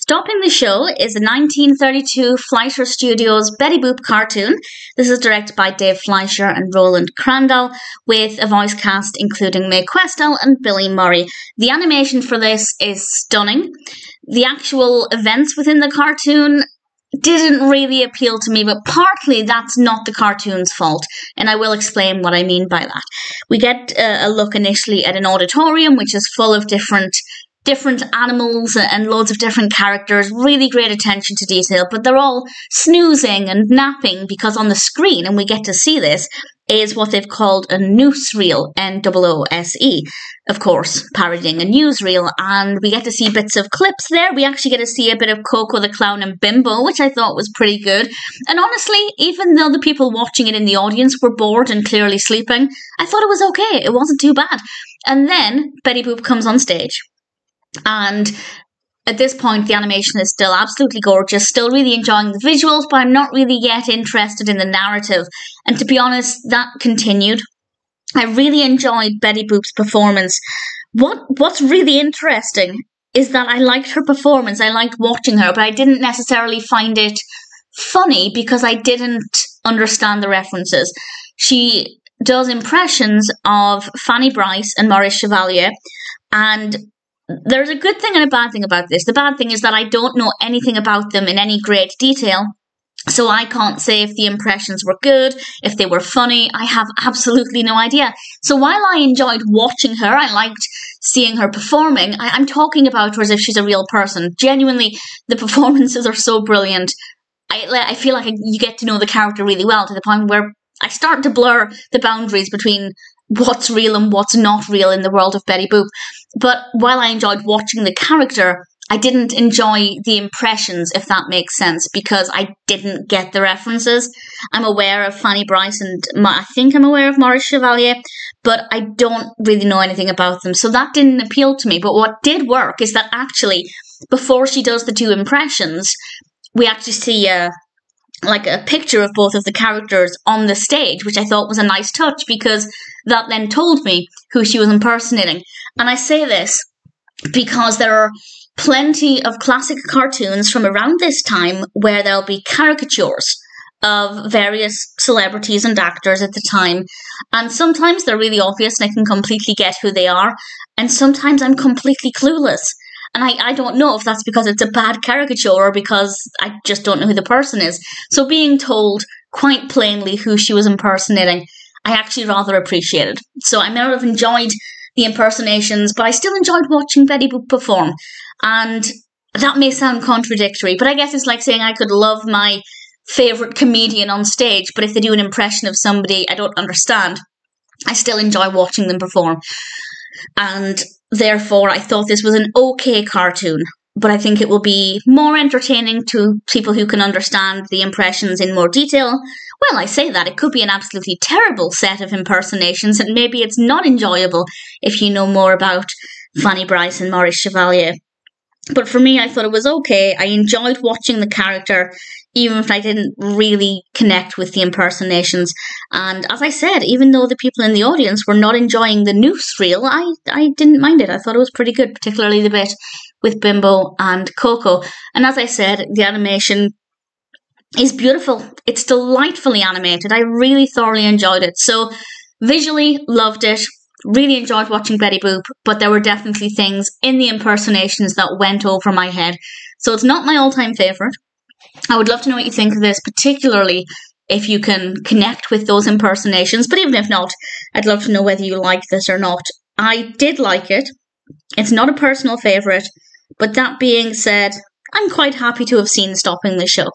Stopping the Show is a 1932 Fleischer Studios Betty Boop cartoon. This is directed by Dave Fleischer and Roland Crandall, with a voice cast including Mae Questel and Billy Murray. The animation for this is stunning. The actual events within the cartoon didn't really appeal to me, but partly that's not the cartoon's fault, and I will explain what I mean by that. We get a look initially at an auditorium which is full of different animals and loads of different characters, really great attention to detail, but they're all snoozing and napping because on the screen, and we get to see this, is what they've called a newsreel, N-O-O-S-E, of course, parodying a newsreel, and we get to see bits of clips there. We actually get to see a bit of Coco the Clown and Bimbo, which I thought was pretty good, and honestly, even though the people watching it in the audience were bored and clearly sleeping, I thought it was okay, it wasn't too bad. And then Betty Boop comes on stage. And at this point, the animation is still absolutely gorgeous, still really enjoying the visuals, but I'm not really yet interested in the narrative. And to be honest, that continued. I really enjoyed Betty Boop's performance. What's really interesting is that I liked her performance. I liked watching her, but I didn't necessarily find it funny because I didn't understand the references. She does impressions of Fanny Brice and Maurice Chevalier, and there's a good thing and a bad thing about this. The bad thing is that I don't know anything about them in any great detail, so I can't say if the impressions were good, if they were funny. I have absolutely no idea. So while I enjoyed watching her, I liked seeing her performing, I'm talking about her as if she's a real person. Genuinely, the performances are so brilliant. I feel like you get to know the character really well, to the point where I start to blur the boundaries between what's real and what's not real in the world of Betty Boop. But while I enjoyed watching the character, I didn't enjoy the impressions, if that makes sense, because I didn't get the references. I'm aware of Fanny Brice and I think I'm aware of Maurice Chevalier, but I don't really know anything about them. So that didn't appeal to me. But what did work is that actually, before she does the two impressions, we actually see a picture of both of the characters on the stage, which I thought was a nice touch because that then told me who she was impersonating. And I say this because there are plenty of classic cartoons from around this time where there'll be caricatures of various celebrities and actors at the time. And sometimes they're really obvious and I can completely get who they are. And sometimes I'm completely clueless. And I don't know if that's because it's a bad caricature or because I just don't know who the person is. So being told quite plainly who she was impersonating, I actually rather appreciated. So I may not have enjoyed the impersonations, but I still enjoyed watching Betty Boop perform. And that may sound contradictory, but I guess it's like saying I could love my favourite comedian on stage, but if they do an impression of somebody I don't understand, I still enjoy watching them perform. And therefore, I thought this was an okay cartoon, but I think it will be more entertaining to people who can understand the impressions in more detail. Well, I say that, it could be an absolutely terrible set of impersonations, and maybe it's not enjoyable if you know more about Fanny Brice and Maurice Chevalier. But for me, I thought it was okay. I enjoyed watching the character, even if I didn't really connect with the impersonations. And as I said, even though the people in the audience were not enjoying the newsreel, I didn't mind it. I thought it was pretty good, particularly the bit with Bimbo and Coco. And as I said, the animation is beautiful. It's delightfully animated. I really thoroughly enjoyed it. So visually, loved it. Really enjoyed watching Betty Boop, but there were definitely things in the impersonations that went over my head. So it's not my all-time favourite. I would love to know what you think of this, particularly if you can connect with those impersonations. But even if not, I'd love to know whether you like this or not. I did like it. It's not a personal favourite, but that being said, I'm quite happy to have seen Stopping the Show.